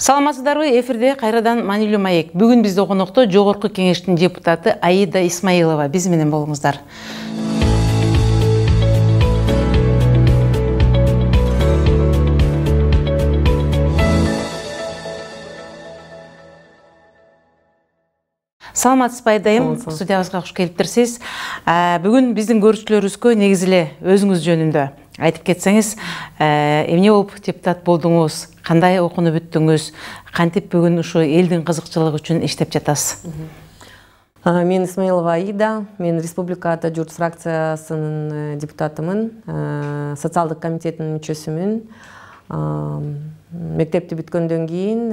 Саламатсыздарбы, эфирде кайрадан Манилүү Маек. Бүгүн бизде конокто Жогорку Кеңештин депутаты Аида Исмаилова. Биз менен болуңуздар. Саламатсызбы Айдайым, студиябызга кош келиптирсиз. Бүгүн биздин көрүүчүлөрүбүзгө негизи эле өзүңүз жөнүндө айтып кетсеңиз, эмне болуп депутат болдуңуз, кандай окууну бүттүңүз, кантип бүгүн ушу элдин кызыкчылыгы үчүн иштеп жатасыз? Мен Исмаилова Аида, мен Республика Ата Журт фракциясынын депутатымын, социалдык комитеттин мүчөсүмүн. Мектепти бүткөндөн кийин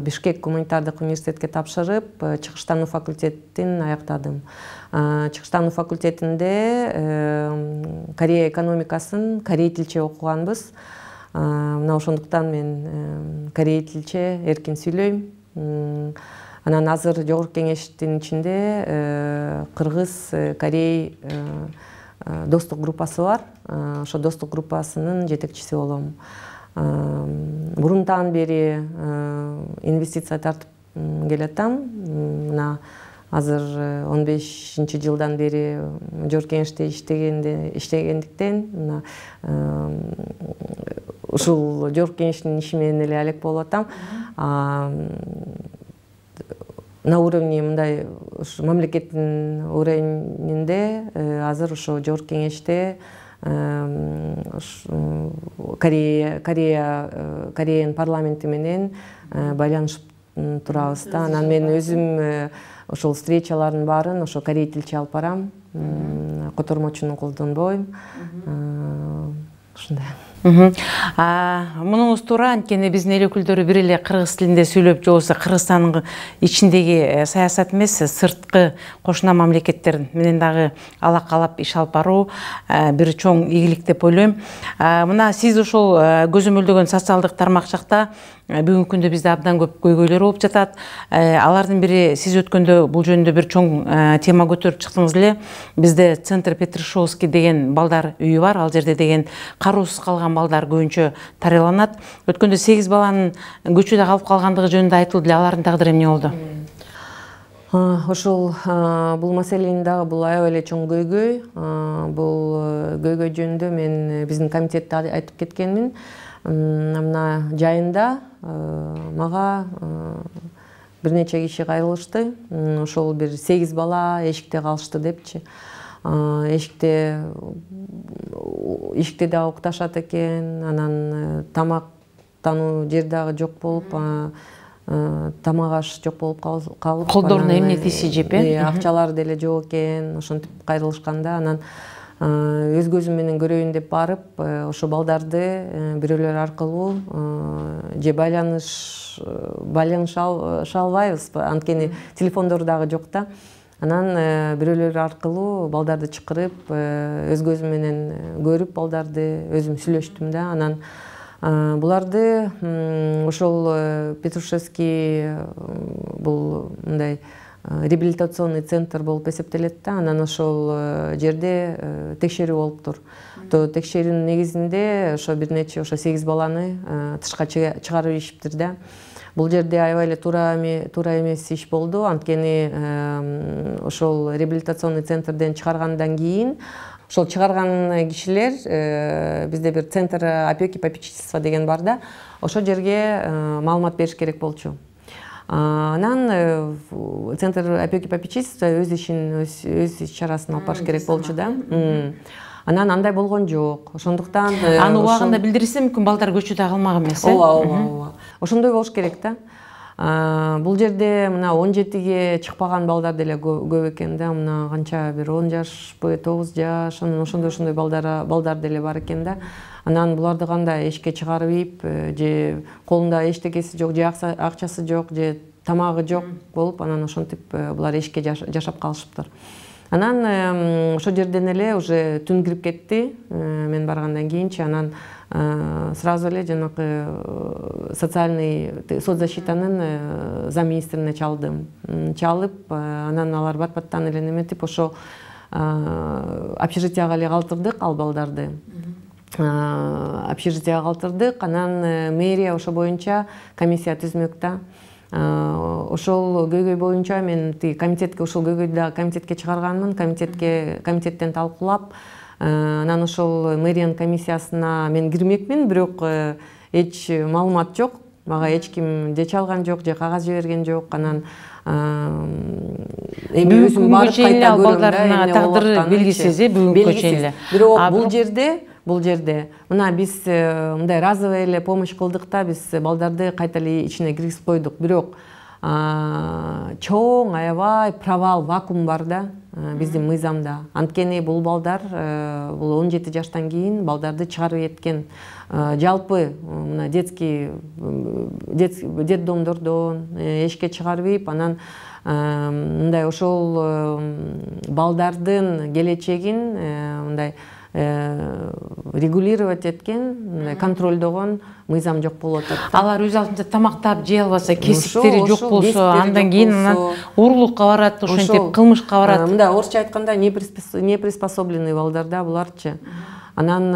Бишкек гуманитардык университетке тапшырып, чыгыштануу факультетин аяктадым. Чыгыштануу факультетинде Корея экономикасын корей тилче окуганбыз. Мына ошондуктан мен корей тилче эркин сүйлөйм. Анан азыр Жогорку Кеңештин ичинде Кыргыз, Корей достук группасы бар. Ошо достук группасынын жетекчиси болом. Мурунтан бери инвестиция тартып келатам. Мына азыр 15 жылдан бери Жогорку Кеңеште иштегендиктен мына ушул Жогорку Кеңештин иши менен эле алек болуп атам. На уровне мындай мамлекеттин уровнинде азыр ошо Жогорку Кеңеште Кореянын парламенти менен байланышып турабыз да. Анан мен өзүм ошол встречалардын баарын ошо корей тилче алып барам. Котормочуну колдонбойм. Ушундай. Мунуңуз туура, анткени биздин эл өкүлдөрү бир эле кыргыз тилинде сүйлөп, же болбосо Кыргызстандын ичиндеги саясат эмес, сырткы кошуна мамлекеттер менен дагы алакалап иш алып баруу бир чоң ийгилик деп ойлойм. Мына сиз ошол көзөмөлдөгөн социалдык тармак жакта бүгүнкү күндө бизде абдан көп көйгөйлөр болуп жатат. Алардын бири сиз өткөндө бул жөнүндө бир чоң тема көтөрүп чыктыңыз эле. Бизде Центр Петрушевский деген балдар үйү бар. Ал жерде деген кароосуз калган балдар көбүнчө тарыяланат. Өткөндө 8 баланын көчөдө калып калгандыгы жөнүндө айтылды эле. Алардын тагдыры эмне болду? Ошол бул маселенин дагы бул аябай эле чоң көйгөй. Бул көйгөй жөнүндө мен биздин комитетте айтып кеткенмин. Мына жайында мага бир нече киши кайрылышты. Ошол бир 8 бала эшикте калышты депчи. Эшикте дагы укташат экен. Анан тамактануу жер дагы жок болуп, тамак аш жок болуп калып, колдоруна эмне тийсе жеп, акчалары деле жок экен. Ошентип кайрылышканда анан өз көзүм менен көрөйүн деп барып, ошо балдарды бирөөлөр аркылуу же байланыша албайбыз, анткени телефондору дагы жок да. Анан бирөөлөр аркылуу балдарды чакырып, өз көзүм менен көрүп балдарды өзүм сүйлөштүм да. Анан буларды ошол Петрушевский бул мындай реабилитационный центр болуп эсептелет да. Анан ошол жерде текшерүү болуптур. Текшерүүнүн негизинде ошо бир нече ошо 8 баланы тышка чыгарып ийишиптир да. Бул жерде аябай эле туура эмес иш болду. Анткени ошол реабилитационный центрден чыгаргандан кийин ошол чыгарган кишилер бизде бир центр опеки попечительства деген бар да. Ошол жерге маалымат бериш керек болчу. Анан центр опеки попечительства өз ишин, өз иш-чарасын алып барыш керек болчу да. Анан андай болгон жок. Ошондуктан аны убагында билдирсе мүмкүн балдар көчөдө калмак эмес. Ооба. Ошондой болуш керек да. Бул жерде мына 17ге чыкпаган балдар деле көп экен да. Мына канча бир 10 жашпы, 9 жаш, анан ошондой балдар деле бар экен да. Анан буларды кандай эшикке чыгарып ийип, же колунда эчтекеси жок, же акчасы жок, же тамагы жок болуп, анан ошентип булар эшикке жашап калышыптыр. Анан ошол жерден эле уже түн кирип кетти. Мен баргандан кийинчи анан сразу эле жанакы соцзащитанын замминистрине чалдым. Чалып, анан алар бат-баттан эле неметип ошо общежитияга эле калтырдык ал балдарды. общежитияга калтырдык. Анан мэрия ошо боюнча комиссия түзмөк да. Ошол көйгөй боюнча мен комитетке ошол көйгөйдү да комитетке чыгарганмын. Комитеттен талкуулап, анан ошол мэриянын комиссиясына мен кирмекмин, бирок эч маалымат жок. Мага эч ким же чалган жок, же кагаз жиберген жок. Анан эми өзүм барып кайта көрөм да, тагдыры белгисиз, бүгүнкү чейин. Бирок бул жерде мына биз мындай разовый эле помощь кылдык да, биз балдарды кайта эле ичине киргизип койдук. Бирок чоң аябай провал, вакуум бар да биздин мыйзамда. Анткени бул балдар, бул 17 жаштан кийин балдарды чыгарып эткен. Жалпы мына детдомдордон эшикке чыгарып, анан мындай ошол балдардын келечегин мындай регулировать эткен, контролдогон мыйзам жок болуп атат. Алар өз алдынча тамактап жей албаса, кесиктери жок болсо, андан кийин урлукка барат, ошентип кылмышка барат. Мындай орусча айтканда неприспособленный балдар да буларчы. Анан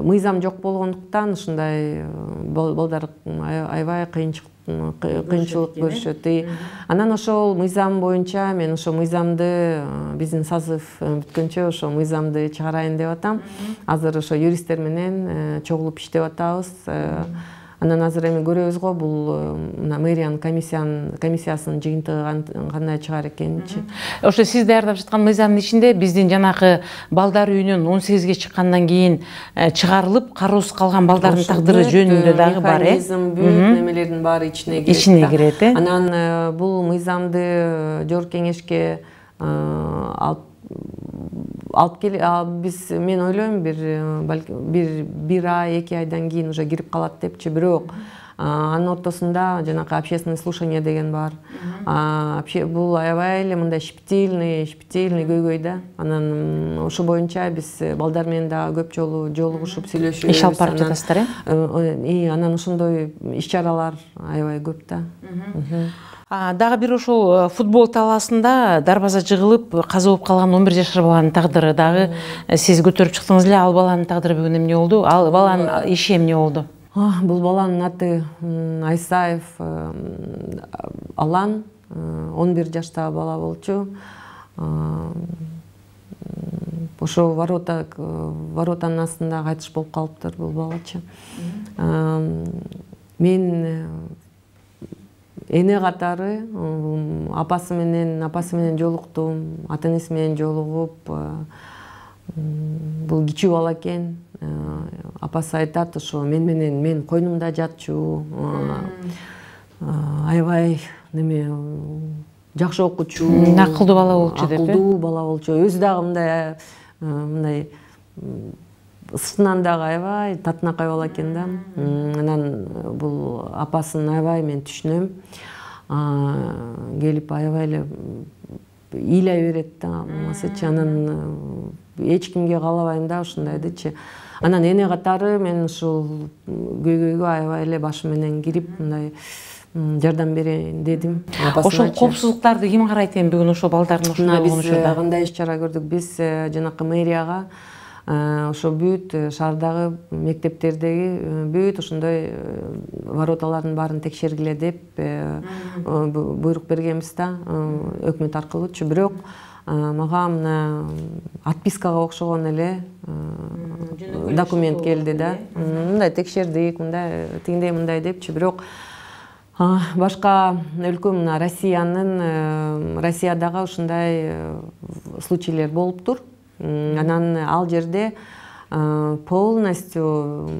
мыйзам жок болгондуктан ушундай балдар аябай кыйынчылык көрүшөт. Анан ошол мыйзам боюнча мен ошол мыйзамды биздин созыв бүткөнчө ошол мыйзамды чыгарайын деп атам. Азыр ошо юристтер менен чогулуп иштеп атабыз. Анан азыр эми көрөбүз го, бул мына мэриянын комиссиясынын жыйынтыгы кандай чыгар экенинчи. Ошо сиз даярдап жаткан мыйзамдын ичинде биздин жанакы балдар үйүнөн 18ге чыккандан кийин чыгарылып кароосуз калган балдардын тагдыры жөнүндө дагы бар, механизм, бүт немелердин баары ичине кирет. Анан бул мыйзамды жогорку кеңешке алып биз, мен ойлойм, бир ай, 2 айдан кийин уже кирип калат депчи. Бирок анын ортосунда жанакы общественное слушание деген бар. Бул аябай эле мындай щепетильный көйгөй да. Анан ошо боюнча биз балдар менен дагы көп жолу жолугушуп сүйлөшүбүз. Иш алып барып жатасыздар, Анан ошондой иш-чаралар аябай көп да. Дагы бир ошол футбол талаасында дарбаза жыгылып каза болуп калган 11 жашар баланын тагдыры дагы сиз көтөрүп чыктыңыз эле. Ал баланын тагдыры бүгүн эмне болду? Ал баланын иши эмне болду? Бул баланын аты Айсаев Алан, 11 жаштагы бала болчу. Ошо воротанын астында кайтыш болуп калыптыр бул балачы. Мен эне катары апасы менен жолуктум, ата-энеси менен жолугуп, бул кичүү бала экен. Апасы айтат, ошо мен койнумда жатчу, аябай неме жакшы окуучу, акылдуу бала болчу деп. Акылдуу бала болчу. Өзү дагы мындай сыртынан дагы аябай татынакай бала экен да. Анан бул апасын аябай мен түшүнөм. Келип аябай эле ыйлай берет да, болмосочу. Анан эч кимге каалабайм да ушундайдычы. Анан эне катары мен ушул көйгөйгө аябай эле башым менен кирип, мындай жардам берейин дедим. Ошол коопсуздуктарды ким карайт эми бүгүн ошол балдардын ошондой болгонушунда? Биз кандай иш-чара көрдүк? Биз жанакы мэрияга ошо бүт шаардагы мектептердеги бүт ошондой вороталардын баарын текшергиле деп буйрук бергенбиз да, өкмөт аркылуучу. Бирок мага мына отпискага окшогон эле документ келди да. Мындай текшердик, мындай тигиндей мындай депчи. Бирок башка өлкө, мына Россиядагы ушундай случайлар болуптур. Анан ал жерде полностью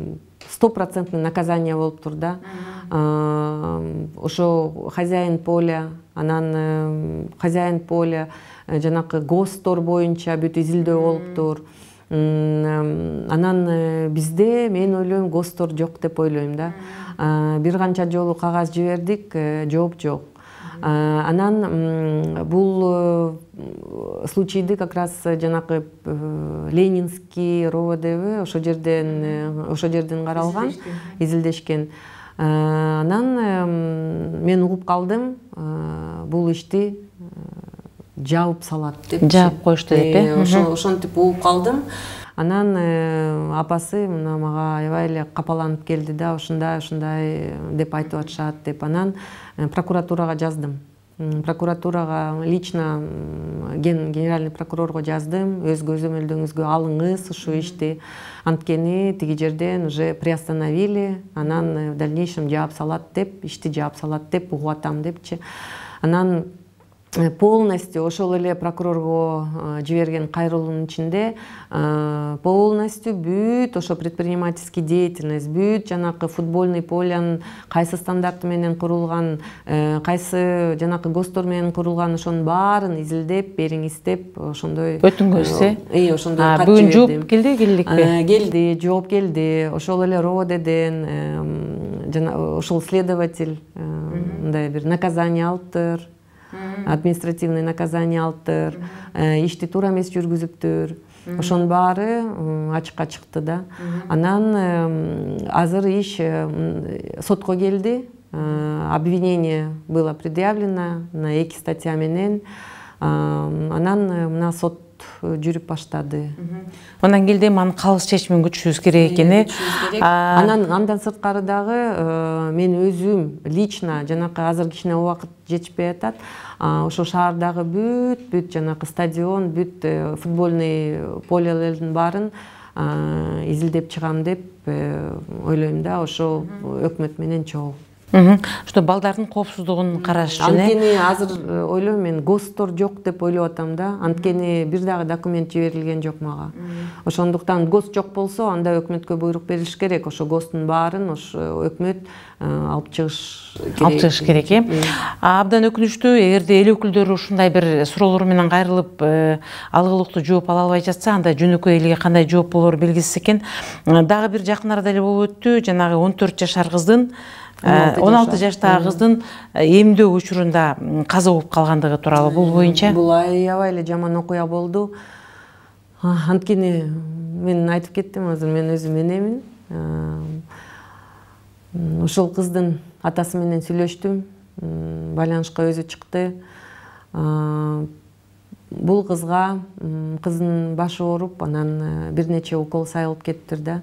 100% наказание болуптур да. Ошо хозяин поля, анан хозяин поля жанакы ГОСТор боюнча бүт изилдөө болуптур. Анан бизде мен ойлойм ГОСТор жок деп ойлойм да. Бир канча жолу кагаз жибердик, жооп жок. Анан бул случайды как раз жанакы Ленинский РОВД ошо жерден каралган, изилдешкен. Анан мен угуп калдым, бул ишти жабып салат деп жаап коюшту деп ошентип угуп калдым. Анан апасы мына мага аябай эле капаланып келди да, ушундай деп айтып атышат деп. Анан прокуратурага жаздым. Прокуратурага лично генеральный прокурорго жаздым. Өз көзөмөлдөрүңүзгө алыңыз ушу ишти. Анткени тиги жерден уже приостановили. Анан в дальнейшем жаап салат деп, ишти жаап салат деп угуп атам депчи. Анан полностью ошол эле прокурорго жиберген кайрылуунун ичинде полностью бүт ошо предпринимательский деятельность, бүт жанакы футбольный полянын кайсы стандарты менен курулган, кайсы жанакы ГОСТор менен курулган, ошонун баарын изилдеп бериңиз деп ошондой өтүнгүңүз. Ошондой кат бүгүн жибердим. жооп келдикпи? Келди, жооп келди. Ошол эле РОВДден жана ошол следователь мындай бир наказание алыптыр. Административный наказание алыптыр, ишти туура эмес жүргүзүптүр. Ошонун баары ачыкка чыкты да. Анан азыр иш сотко келди. Обвинение было предъявлено на 2 статья менен. Анан мына сот жүрүп баштады. Андан келдим, анын калыс чечимин күтүшүбүз керек экен. Андан сырткары дагы мен өзүм лично жанакы азыр кичине убакыт жетишпей атат. Ошо шаардагы бүт жанакы стадион, бүт футбольный полелердин баарын изилдеп чыгам деп ойлойм да. Ошо өкмөт менен чогуу. Что балдардын коопсуздугун караш үчүн. Анткени азыр ойлойм мен ГОСТор жок деп ойлоп атам да. Анткени бир дагы документ жиберилген жок мага. Ошондуктан ГОСТ жок болсо, анда өкмөткө буйрук берилиш керек. Ошо ГОСТтун баарын өкмөт алып чыгыш керек. Абдан өкүнүчтүү, эгерде эл өкүлдөрү ушундай бир суроолор менен кайрылып, алгылыктуу жооп ала албай жатса, анда жөнөкөй элге кандай жооп болору белгисиз экен. Дагы бир жакын арада эле болуп өттү, жанагы 14 жашар кыздын 16 жаштагы кыздын эмдөө учурунда каза болуп калгандыгы тууралуу бул боюнча. Бул аябай эле жаман окуя болду. Анткени мен айтып кеттим, азыр мен өзүм энемин. Ошол кыздын атасы менен сүйлөштүм. Байланышка өзү чыкты. Бул кызга кыздын башы ооруп, анан бир нече укол сайылып кетиптир да.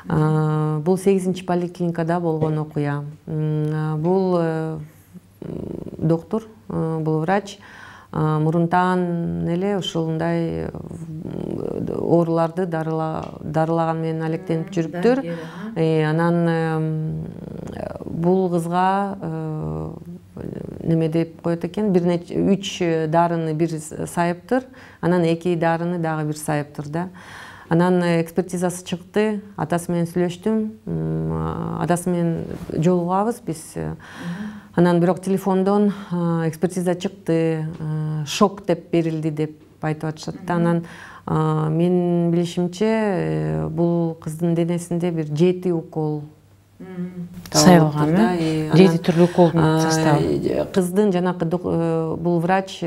Бул 8-чи поликлиникада болгон окуя. Бул доктор, бул врач мурунтан эле ушундай ооруларды дарылаган менен алектенип жүрүптүр. Анан бул кызга неме деп коет экен, 3 дарыны бир сайыптыр, анан 2 дарыны дагы бир сайыптыр да. Анан экспертизасы чыкты, атасы менен сүйлөштүм, атасы менен жолугабыз биз. Анан бирок телефондон экспертиза чыкты, шок деп берилди деп айтып атышат. Анан мен билишимче бул кыздын денесинде бир 7 укол сайылган, 7 түрлүү уколдун составы. Кыздын жанакы бул врач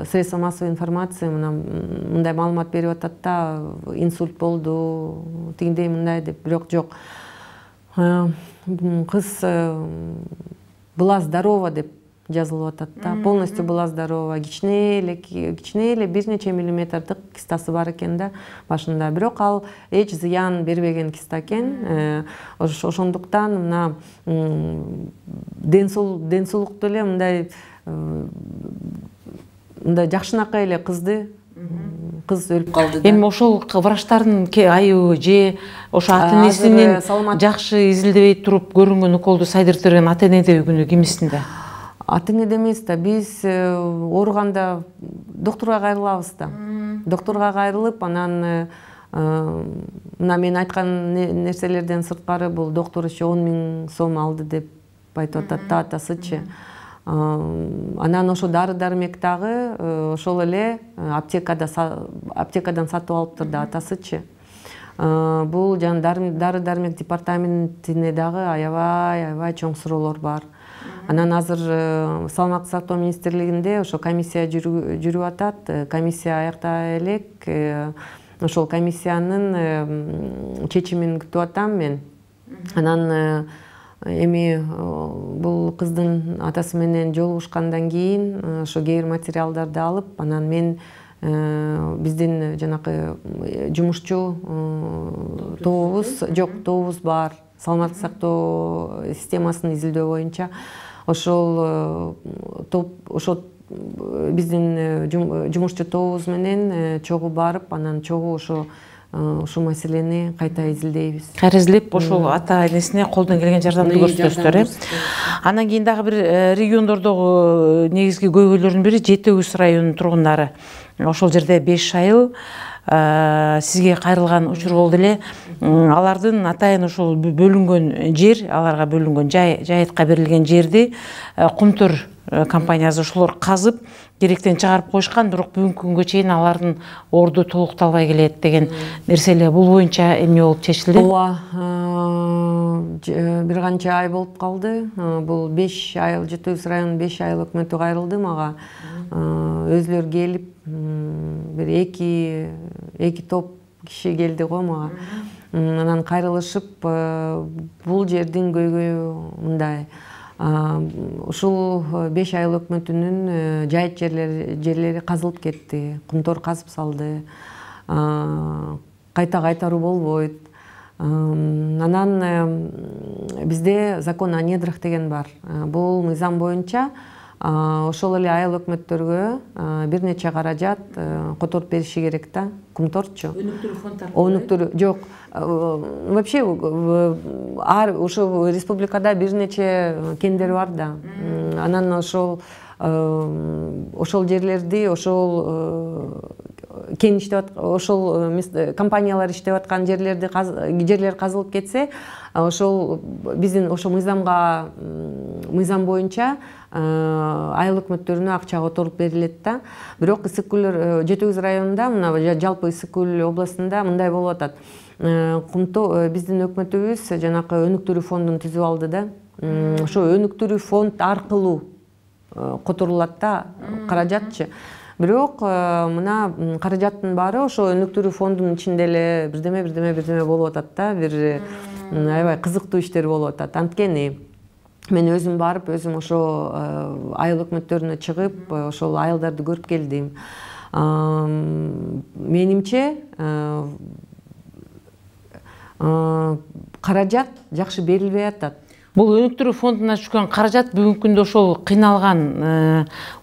средства массовой информации мындай маалымат берип атат да, инсульт болду, тигиндей мындай деп, бирок жок. Кыз была здорова деп жазылып атат да, полностью была здорова. Кичине эле бир нече миллиметрдик кистасы бар экен да башында, бирок ал эч зыян бербеген киста экен. Ошондуктан мына ден соолукту эле мындай жакшынакай эле кыз өлүп калды да. Эми ошол врачтардын айыбы же ошо ата энесинин жакшы изилдебей туруп көрүнгөн уколду сайдыртырган ата энеде күнү кимисинде? Ата энеде эмес да, биз ооруганда докторго кайрылабыз да. Докторго кайрылып, анан мына мен айткан нерселерден сырткары бул доктор еще 10 000 сом алды деп айтып атат да атасычы. Анан ошо дары-дармек дагы ошол эле аптекадан сатып алыптыр да атасычы. Бул жана дары-дармек департаментине дагы аябай чоң суроолор бар. Анан азыр Саламаттык сактоо министрлигинде ошо комиссия жүрүп атат. Комиссия аякта элек. Ошол комиссиянын чечимин күтүп атам мен. Анан эми бул кыздын атасы менен жолугушкандан кийин ошо кээ бир материалдарды алып, анан мен биздин жанакы жумушчу тобубуз бар, саламаттык сактоо системасын изилдөө боюнча ошол биздин жумушчу тобубуз менен чогуу барып, анан чогуу ушул маселени кайта изилдейбиз. Кайра изилдеп, ошол ата энесине колдон келген жардамды көрсөтөсүздөр. Анан кийин дагы бир региондордогу негизги көйгөйлөрдүн бири Жети Үз районунун тургундары. Ошол жерде 5 айыл сизге кайрылган учур болду эле. Алардын атайын ошол бөлүнгөн жер, аларга бөлүнгөн жайытка берилген жерди Кумтөр компаниясы ошолор казып, керектен чыгарып коюшкан, бирок бүгүнкү күнгө чейин алардын орду толукталбай келет деген нерселер. Бул боюнча эмне болуп чечилди? Ооба, бир канча ай болуп калды. Бул 5 айыл, Жети Үз районунун 5 айыл өкмөтү кайрылды мага. Өзлөр келип, бир эки топ киши келди го мага. Анан кайрылышып, бул жердин көйгөйү мындай. Ушул 5 айыл өкмөтүнүн жайыт жерлери казылып кетти, Кумтөр казып салды, кайта кайтаруу болбойт. Анан бизде закон о недрах деген бар. Бул мыйзам боюнча ошол эле айыл өкмөттөргө бир нече каражат которуп бериши керек да, Кумторчу. Өнүктүрүү фонддары. Өнүктүрүү жок. Вообще ошол республикада бир нече кендер бар да. Анан ошол жерлерди, ошол кен иштеп ошол компаниялар иштеп аткан жерлер казылып кетсе, ошол биздин ошол мыйзам боюнча айыл өкмөттөрүнө акча которуп берилет да. Бирок Ысык Көл, Жети Үз районунда, мына жалпы Ысык Көл областында мындай болуп атат. Биздин өкмөтүбүз жанакы өнүктүрүү фондун түзүп алды да. Ошо өнүктүрүү фонд аркылуу которулат да каражатчы. Бирок мына каражаттын баары ошо өнүктүрүү фондунун ичинде эле бирдеме болуп атат да. Бир аябай кызыктуу иштер болуп атат. Анткени мен өзүм барып, өзүм ошо айыл өкмөттөрүнө чыгып, ошол айылдарды көрүп келдим. Менимче каражат жакшы берилбей атат. Бул өнүктүрүү фондуна түшкөн каражат бүгүнкү күндө ошол кыйналган,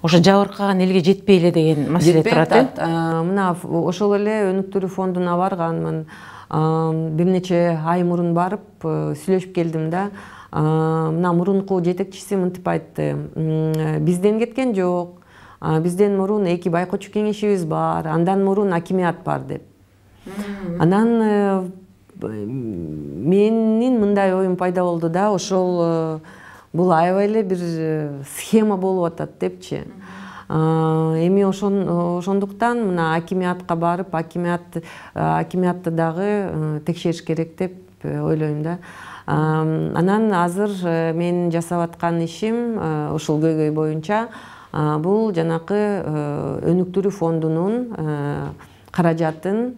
ошо жабыркаган элге жетпей эле деген маселе турат. Мына ошол эле өнүктүрүү фондуна барганмын. Бир нече ай мурун барып сүйлөшүп келдим да. Мына мурунку жетекчиси мынтип айтты: бизден кеткен жок, бизден мурун 2 байкоочу кеңешибиз бар, андан мурун акимият бар деп. Анан менин мындай оюм пайда болду да, ошол бул аябай эле бир схема болуп атат депчи. Эми ошондуктан мына акимиятка барып, акимиятты дагы текшериш керек деп ойлойм да. Анан азыр мен жасап аткан ишим ушул көйгөй боюнча бул жанакы өнүктүрүү фондунун каражатын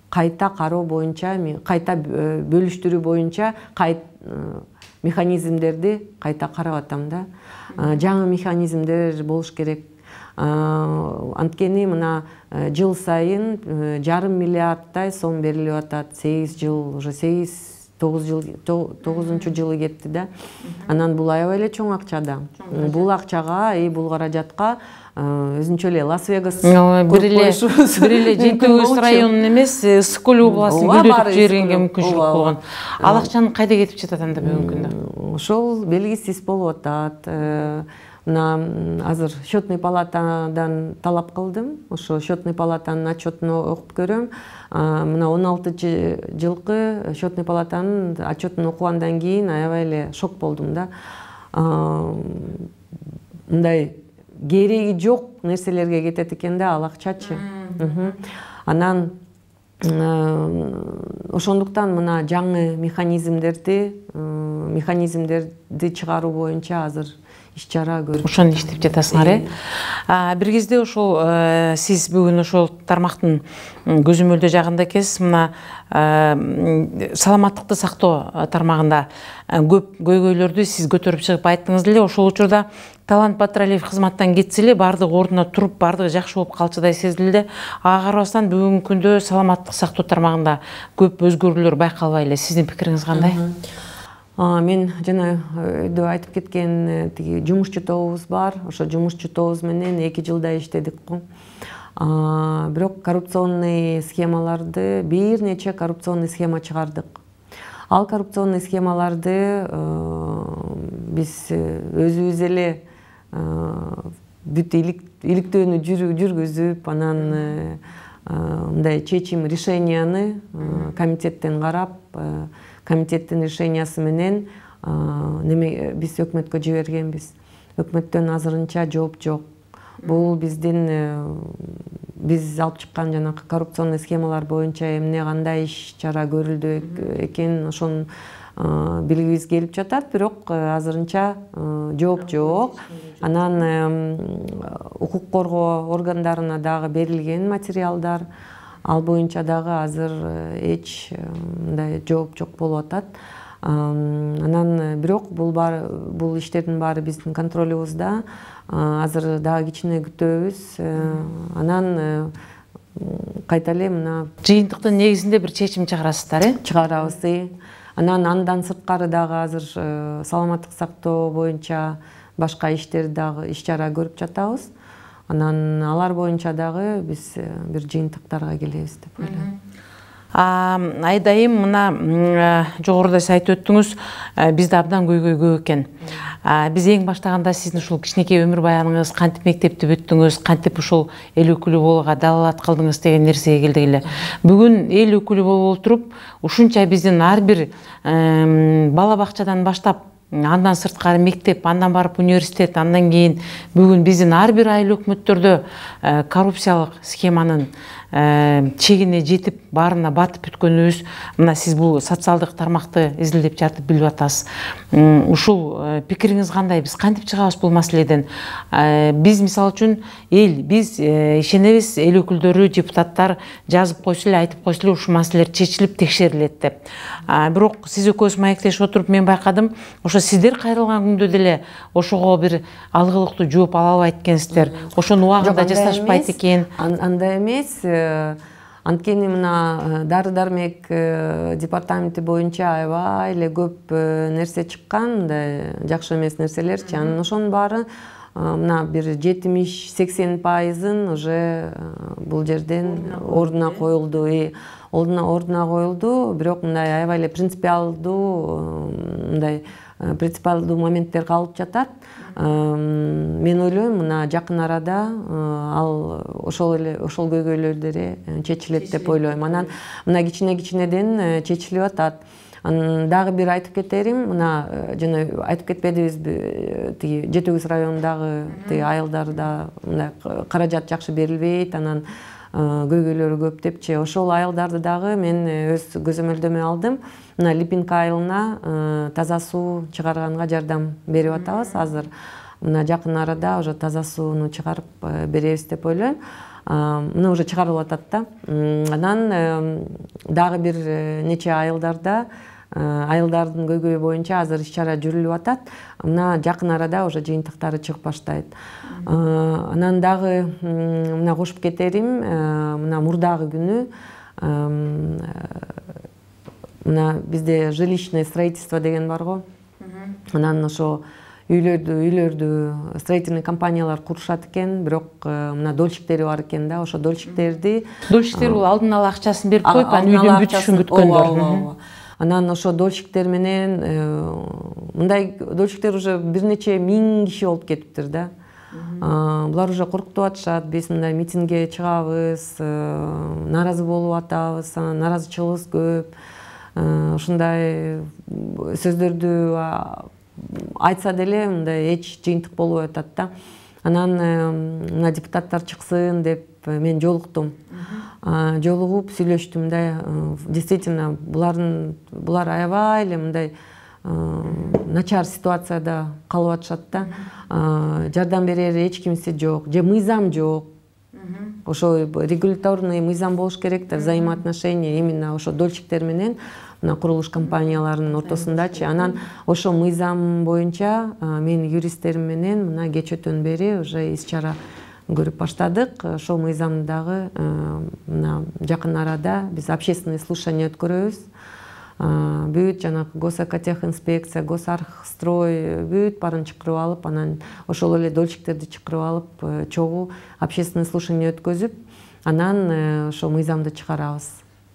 кайта кароо боюнча, кайта бөлүштүрүү боюнча механизмдерди кайта карап атам да. Жаңы механизмдер болуш керек. Анткени мына жыл сайын 1,5 миллиардтай сом берилип атат. 8 жыл, уже 9-njу жылы кетти да. Анан бул аябай эле чоң акча да. Бул акчага, бул каражатка өзүнчө эле Лас-Вегас бир эле Жети Үз районунун эмес, Ысык Көл областын гүлдөтүп жибергенге мүмкүнчүлүк болгон. Ал акчанын кайда кетип жатат анда бүгүнкү күндө? Ошол белгисиз болуп атат. Мына азыр счетный палатадан талап кылдым. Ошо счетный палатанын отчетун окуп көрөм. Мына 16-жылкы счетный палатанын отчетун окугандан кийин аябай эле шок болдум да. Мындай кереги жок нерселерге кетет экен да ал акчачы. Анан ошондуктан мына жаңы механизмдерди чыгаруу боюнча азыр иш чара көрүп ошону иштеп жатасыңар, бир кезде ошол сиз бүгүн ошол тармактын көзөмөлдөө жагында экенсиз. Мына саламаттыкты сактоо тармагында көп көйгөйлөрдү сиз көтөрүп чыгып айттыңыз эле. Ошол учурда Талант Батыралиев кызматтан кетсе эле баардык ордуна туруп, баардыгы жакшы болуп калчудай сезилди. Ага карабастан бүгүнкү күндө саламаттык сактоо тармагында көп өзгөрүүлөр байкалбай эле. Сиздин пикириңиз кандай? Мен жана өйдө айтып кеткен тиги жумушчу тобубуз бар. Ошо жумушчу тобубуз менен 2 жылда иштедик го. Бирок коррупционный схемаларды, бир нече коррупционный схема чыгардык. Ал коррупционный схемаларды биз өзүбүз эле бүт иликтөөнү жүргүзүп, анан мындай чечим, решенияны комитеттен карап, комитеттин решениясы менен биз өкмөткө жибергенбиз. Өкмөттөн азырынча жооп жок. Бул биз алып чыккан жанакы коррупционный схемалар боюнча эмне кандай иш чара көрүлдү экен, ошону билгибиз келип жатат, бирок азырынча жооп жок. Анан укук коргоо органдарына дагы берилген материалдар, ал боюнча дагы азыр эч мындай жооп жок болуп атат. Анан бирок бул иштердин баары биздин контролубузда. Азыр дагы кичине күтөбүз. Анан кайта эле мына жыйынтыктын негизинде бир чечим чыгарасыздар, чыгарабыз. Андан сырткары дагы азыр саламаттык сактоо боюнча башка иштерди дагы иш чара көрүп жатабыз. Анан алар боюнча дагы биз бир жыйынтыктарга келебиз деп ойлойм. Айдайым мына жогоруда сиз айтып өттүңүз, бизде абдан көйгөй көп экен. Биз эң баштаганда сиздин ушул кичинекей өмүр баяныңыз, кантип мектепти бүттүңүз, кантип ушул эл өкүлү болууга далалат кылдыңыз деген нерсеге келдик эле. Бүгүн эл өкүлү болуп отуруп, ушунча биздин ар бир бала бакчадан баштап, андан сырткары мектеп, андан барып университет, андан кийин бүгүн биздин ар бир айыл өкмөттөрдө коррупциялык схеманын чегине жетип, баарына батып бүткөнүбүз. Мына сиз бул социалдык тармакты изилдеп жатып билип атасыз. Ушул пикириңиз кандай? Биз кантип чыгабыз бул маселеден? Биз мисалы үчүн биз ишенебиз, эл өкүлдөрү, депутаттар жазып койсо эле, айтып койсо эле ушул маселелер чечилип, текшерилет деп. Бирок сиз экөөбүз маектешип отуруп мен байкадым, ошо сиздер кайрылган күндө деле ошого бир алгылыктуу жооп ала албайт экенсиздер. Ошону убагында жасашпайт экен. Андай эмес. Анткени мына дары-дармек департаменти боюнча аябай эле көп нерсе чыккан, мындай жакшы эмес нерселерчи. Анан ошонун баары мына бир 70-80% уже бул жерден ордуна коюлду. Ордуна коюлду, бирок мындай аябай эле принципиалдуу моменттер калып жатат. Мен ойлойм, мына жакын арада ал ошол көйгөйлөр деле чечилет деп ойлойм. Анан мына кичинеден чечилип атат. Дагы бир айтып кетерим, мына жана айтып кетпедибизби, тиги Жети Көз районундагы айылдарда мындай каражат жакшы берилбейт, анан көйгөйлөрү көп депчи. Ошол айылдарды дагы мен өз көзөмөлдөмө алдым. Мына Липинка айылына таза суу чыгарганга жардам берип атабыз. Азыр мына жакын арада уже таза сууну чыгарып беребиз деп ойлойм. Мына уже чыгарылып атат да. Анан дагы бир нече айылдардын көйгөйү боюнча азыр иш чара жүрүлүп атат. Мына жакын арада уже жыйынтыктары чыгып баштайт. Анан дагы мына кошуп кетерим, мына мурдагы күнү мына бизде жилищное строительство деген бар го. Анан ошо үйлөрдү строительный компаниялар курушат экен, бирок мына дольщиктери бар экен да. Ошо дольщиктер бул алдын ала акчасын берип коюп, анан үйдүн бүтүшүн күткөндөр. Анан ошо дольщиктер менен мындай дольщиктер уже бир нече миң киши болуп кетиптир да. Булар уже коркутуп атышат, биз мындай митингге чыгабыз, нааразы болуп атабыз, нааразычылыгыбыз көп. Ушундай сөздөрдү айтса деле мындай эч жыйынтык болбой атат да. Анан мына депутаттар чыксын деп мен жолуктум. Жолугуп сүйлөштүм да. Действительно булар аябай эле мындай начар ситуацияда калып атышат да. Жардам берер эч кимиси жок, же мыйзам жок. Ошо регуляторный мыйзам болуш керек да, взаимоотношения именно ошо дольщиктер менен мына курулуш компанияларынын ортосундачы. Анан ошо мыйзам боюнча мен юристтерим менен мына кечөөтөн бери уже ис чара көрүп баштадык. Ошол мыйзамды дагы мына жакын арада биз общественный слушание өткөрөбүз. Бүт жанагы госэкотехинспекция, госархстрой бүт баарын чакырып алып, анан ошол эле дольщиктерди чакырып алып, чогуу общественный слушание өткөзүп, анан ошо мыйзамды чыгарабыз.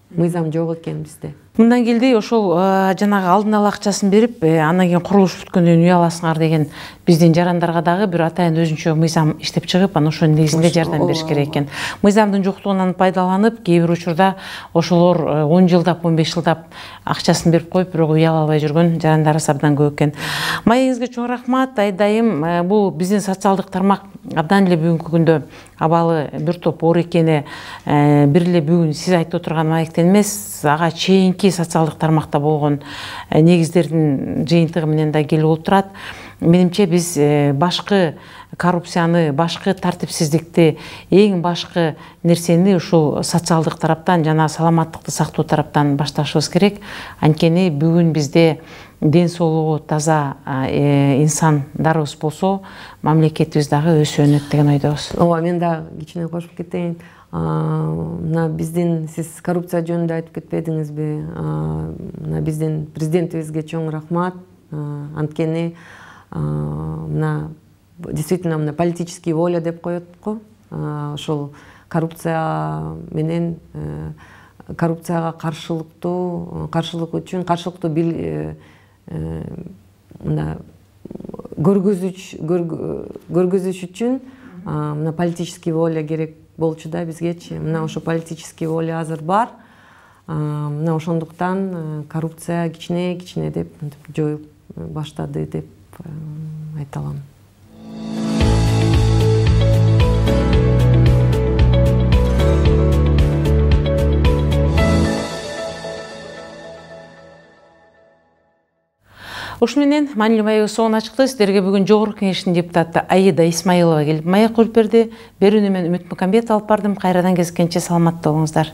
Мыйзам жок экен бизде. Мындан келди ошол жанагы алдын ала акчасын берип, андан кийин курулуш бүткөндөн үй аласыңар деген биздин жарандарга дагы бир атайын өзүнчө мыйзам иштеп чыгып, анан ошонун негизинде жардам бериш керек экен. Мыйзамдын жоктугунан пайдаланып, кээ бир учурда ошолор 10 жылдап, 15 жылдап акчасын берип коюп, бирок үй ала албай жүргөн жарандарыбыз абдан көп экен. Маегиңизге чоң рахмат. Айдайым, бул биздин социалдык тармак абдан эле бүгүнкү күндө абалы бир топ оор экени бир эле бүгүн сиз айтып отурган маектен эмес, ага чейинки социалдык тармакта болгон негиздердин жыйынтыгы менен да келип отурат. Менимче биз башкы коррупцияны, башкы тартипсиздикти, эң башкы нерсени ушул социалдык тараптан жана саламаттыкты сактоо тараптан башташыбыз керек. Анткени бүгүн бизде ден соолугу таза инсандарыбыз болсо, мамлекетибиз дагы өсүп өнөт деген ойдобуз. Ооба, мен да кичине кошуп кетейин. Мына биздин сиз коррупция жөнүндө айтып кетпедиңизби? Мына биздин президентибизге чоң рахмат. Анткени мына действительно мына политический воля деп коет го. Ошол коррупция менен коррупцияга каршылык үчүн мына көргөзүш үчүн мына политический воля керек болчу да бизгечи. Мына ошо политический воля азыр бар. Мына ошондуктан коррупция кичине деп жоюп баштады деп айта алам. Ушуну менен маанилүү маегибиз соңуна чыкты. Сиздерге бүгүн Жогорку Кеңештин депутаты Аида Исмаилова келип маек коюп берди. Берүүнү мен Үмүт Мукамбетов алып бардым. Кайрадан кезишкенче саламатта болуңуздар.